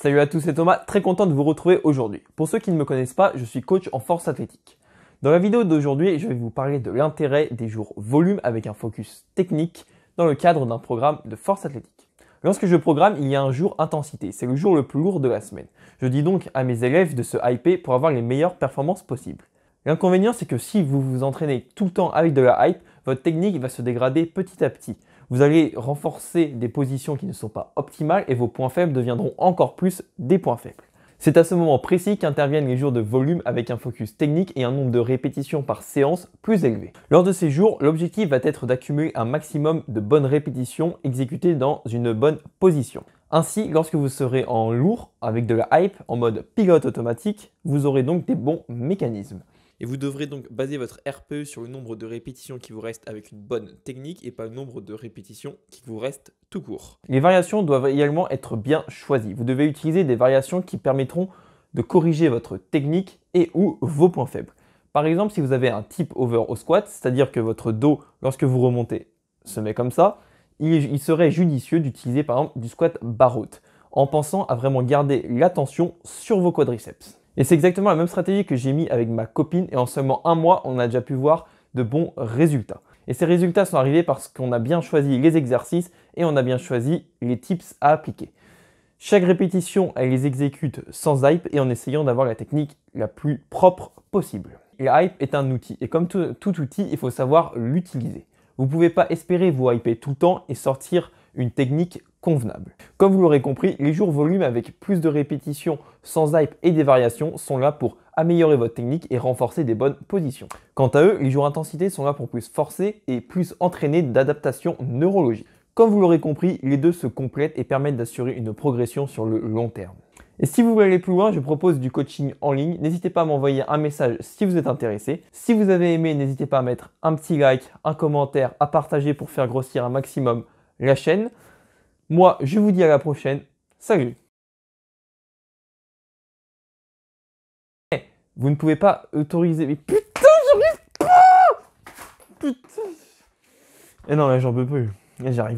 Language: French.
Salut à tous, c'est Thomas, très content de vous retrouver aujourd'hui. Pour ceux qui ne me connaissent pas, je suis coach en force athlétique. Dans la vidéo d'aujourd'hui, je vais vous parler de l'intérêt des jours volume avec un focus technique dans le cadre d'un programme de force athlétique. Lorsque je programme, il y a un jour intensité, c'est le jour le plus lourd de la semaine. Je dis donc à mes élèves de se hyper pour avoir les meilleures performances possibles. L'inconvénient, c'est que si vous vous entraînez tout le temps avec de la hype, votre technique va se dégrader petit à petit. Vous allez renforcer des positions qui ne sont pas optimales et vos points faibles deviendront encore plus des points faibles. C'est à ce moment précis qu'interviennent les jours de volume avec un focus technique et un nombre de répétitions par séance plus élevé. Lors de ces jours, l'objectif va être d'accumuler un maximum de bonnes répétitions exécutées dans une bonne position. Ainsi, lorsque vous serez en lourd avec de la hype en mode pilote automatique, vous aurez donc des bons mécanismes. Et vous devrez donc baser votre RPE sur le nombre de répétitions qui vous reste avec une bonne technique et pas le nombre de répétitions qui vous reste tout court. Les variations doivent également être bien choisies. Vous devez utiliser des variations qui permettront de corriger votre technique et ou vos points faibles. Par exemple, si vous avez un tip over au squat, c'est-à-dire que votre dos, lorsque vous remontez, se met comme ça, il serait judicieux d'utiliser par exemple du squat barre haute, en pensant à vraiment garder l'attention sur vos quadriceps. Et c'est exactement la même stratégie que j'ai mis avec ma copine et en seulement un mois, on a déjà pu voir de bons résultats. Et ces résultats sont arrivés parce qu'on a bien choisi les exercices et on a bien choisi les tips à appliquer. Chaque répétition, elle les exécute sans hype et en essayant d'avoir la technique la plus propre possible. La hype est un outil et comme tout outil, il faut savoir l'utiliser. Vous ne pouvez pas espérer vous hyper tout le temps et sortir une technique convenable. Comme vous l'aurez compris, les jours volume avec plus de répétitions sans hype et des variations sont là pour améliorer votre technique et renforcer des bonnes positions. Quant à eux, les jours intensité sont là pour plus forcer et plus entraîner d'adaptation neurologique. Comme vous l'aurez compris, les deux se complètent et permettent d'assurer une progression sur le long terme. Et si vous voulez aller plus loin, je propose du coaching en ligne. N'hésitez pas à m'envoyer un message si vous êtes intéressé. Si vous avez aimé, n'hésitez pas à mettre un petit like, un commentaire, à partager pour faire grossir un maximum la chaîne. Moi, je vous dis à la prochaine. Salut! Vous ne pouvez pas autoriser... Mais putain, j'arrive pas! Putain! Et non, là, j'en peux plus. Là, j'arrive.